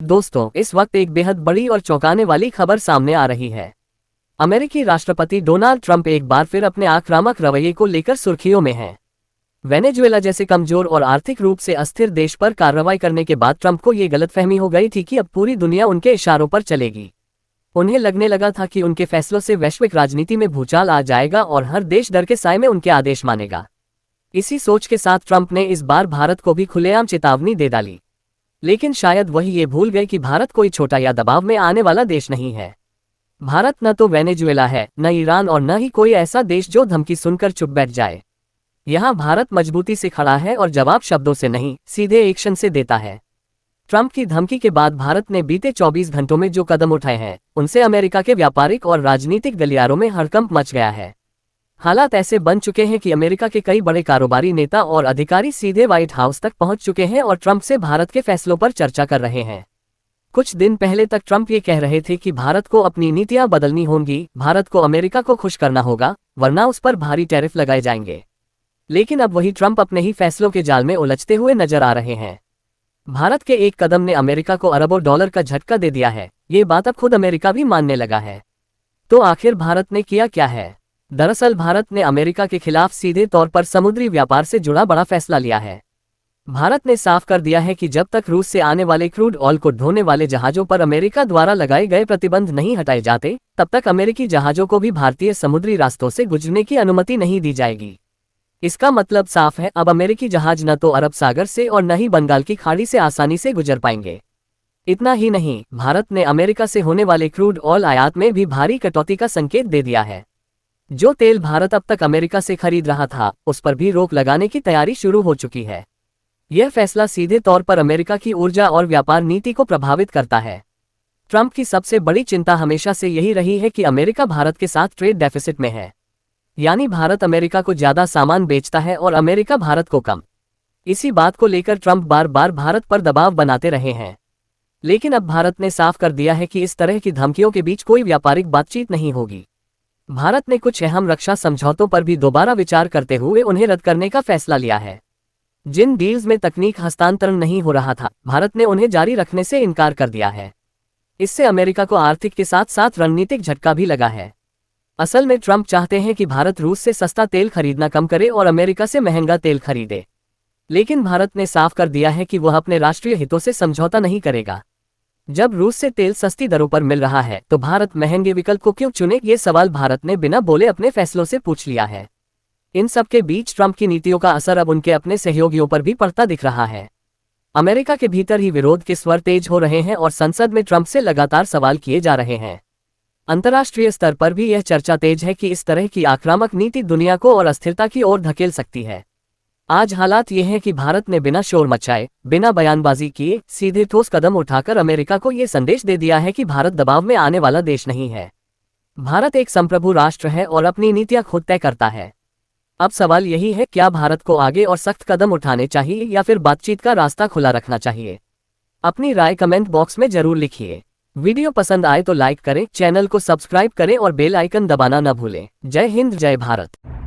दोस्तों, इस वक्त एक बेहद बड़ी और चौंकाने वाली खबर सामने आ रही है। अमेरिकी राष्ट्रपति डोनाल्ड ट्रंप एक बार फिर अपने आक्रामक रवैये को लेकर सुर्खियों में हैं। वेनेजुएला जैसे कमजोर और आर्थिक रूप से अस्थिर देश पर कार्रवाई करने के बाद ट्रंप को ये गलतफहमी हो गई थी कि अब पूरी दुनिया उनके इशारों पर चलेगी। उन्हें लगने लगा था कि उनके फैसलों से वैश्विक राजनीति में भूचाल आ जाएगा और हर देश डर के साए में उनके आदेश मानेगा। इसी सोच के साथ ट्रंप ने इस बार भारत को भी खुलेआम चेतावनी दे डाली। लेकिन शायद वही ये भूल गए कि भारत कोई छोटा या दबाव में आने वाला देश नहीं है। भारत न तो वेनेजुएला है, न ईरान और न ही कोई ऐसा देश जो धमकी सुनकर चुप बैठ जाए। यहाँ भारत मजबूती से खड़ा है और जवाब शब्दों से नहीं, सीधे एक्शन से देता है। ट्रंप की धमकी के बाद भारत ने बीते 24 घंटों में जो कदम उठाए हैं, उनसे अमेरिका के व्यापारिक और राजनीतिक गलियारों में हड़कंप मच गया है। हालात ऐसे बन चुके हैं कि अमेरिका के कई बड़े कारोबारी नेता और अधिकारी सीधे व्हाइट हाउस तक पहुंच चुके हैं और ट्रंप से भारत के फैसलों पर चर्चा कर रहे हैं। कुछ दिन पहले तक ट्रंप ये कह रहे थे कि भारत को अपनी नीतियां बदलनी होंगी, भारत को अमेरिका को खुश करना होगा, वरना उस पर भारी टैरिफ लगाए जाएंगे। लेकिन अब वही ट्रंप अपने ही फैसलों के जाल में उलझते हुए नजर आ रहे हैं। भारत के एक कदम ने अमेरिका को अरबों डॉलर का झटका दे दिया है। ये बात अब खुद अमेरिका भी मानने लगा है। तो आखिर भारत ने किया क्या है? दरअसल भारत ने अमेरिका के खिलाफ सीधे तौर पर समुद्री व्यापार से जुड़ा बड़ा फैसला लिया है। भारत ने साफ कर दिया है कि जब तक रूस से आने वाले क्रूड ऑयल को ढोने वाले जहाजों पर अमेरिका द्वारा लगाए गए प्रतिबंध नहीं हटाए जाते, तब तक अमेरिकी जहाजों को भी भारतीय समुद्री रास्तों से गुजरने की अनुमति नहीं दी जाएगी। इसका मतलब साफ है, अब अमेरिकी जहाज न तो अरब सागर से और न ही बंगाल की खाड़ी से आसानी से गुजर पाएंगे। इतना ही नहीं, भारत ने अमेरिका से होने वाले क्रूड ऑयल आयात में भी भारी कटौती का संकेत दे दिया है। जो तेल भारत अब तक अमेरिका से खरीद रहा था, उस पर भी रोक लगाने की तैयारी शुरू हो चुकी है। यह फैसला सीधे तौर पर अमेरिका की ऊर्जा और व्यापार नीति को प्रभावित करता है। ट्रंप की सबसे बड़ी चिंता हमेशा से यही रही है कि अमेरिका भारत के साथ ट्रेड डेफिसिट में है, यानी भारत अमेरिका को ज्यादा सामान बेचता है और अमेरिका भारत को कम। इसी बात को लेकर ट्रंप बार बार भारत पर दबाव बनाते रहे हैं। लेकिन अब भारत ने साफ कर दिया है कि इस तरह की धमकियों के बीच कोई व्यापारिक बातचीत नहीं होगी। भारत ने कुछ अहम रक्षा समझौतों पर भी दोबारा विचार करते हुए उन्हें रद्द करने का फैसला लिया है। जिन डील्स में तकनीक हस्तांतरण नहीं हो रहा था, भारत ने उन्हें जारी रखने से इनकार कर दिया है। इससे अमेरिका को आर्थिक के साथ साथ रणनीतिक झटका भी लगा है। असल में ट्रंप चाहते हैं कि भारत रूस से सस्ता तेल खरीदना कम करे और अमेरिका से महंगा तेल खरीदे। लेकिन भारत ने साफ कर दिया है कि वह अपने राष्ट्रीय हितों से समझौता नहीं करेगा। जब रूस से तेल सस्ती दरों पर मिल रहा है, तो भारत महंगे विकल्प को क्यों चुने? ये सवाल भारत ने बिना बोले अपने फैसलों से पूछ लिया है। इन सब के बीच ट्रंप की नीतियों का असर अब उनके अपने सहयोगियों पर भी पड़ता दिख रहा है। अमेरिका के भीतर ही विरोध के स्वर तेज हो रहे हैं और संसद में ट्रंप से लगातार सवाल किए जा रहे हैं। अंतर्राष्ट्रीय स्तर पर भी यह चर्चा तेज है कि इस तरह की आक्रामक नीति दुनिया को और अस्थिरता की ओर धकेल सकती है। आज हालात ये हैं कि भारत ने बिना शोर मचाए, बिना बयानबाजी किए, सीधे ठोस कदम उठाकर अमेरिका को ये संदेश दे दिया है कि भारत दबाव में आने वाला देश नहीं है। भारत एक संप्रभु राष्ट्र है और अपनी नीतियां खुद तय करता है। अब सवाल यही है, क्या भारत को आगे और सख्त कदम उठाने चाहिए या फिर बातचीत का रास्ता खुला रखना चाहिए? अपनी राय कमेंट बॉक्स में जरूर लिखिए। वीडियो पसंद आए तो लाइक करें, चैनल को सब्सक्राइब करें और बेल आइकन दबाना न भूलें। जय हिंद, जय भारत।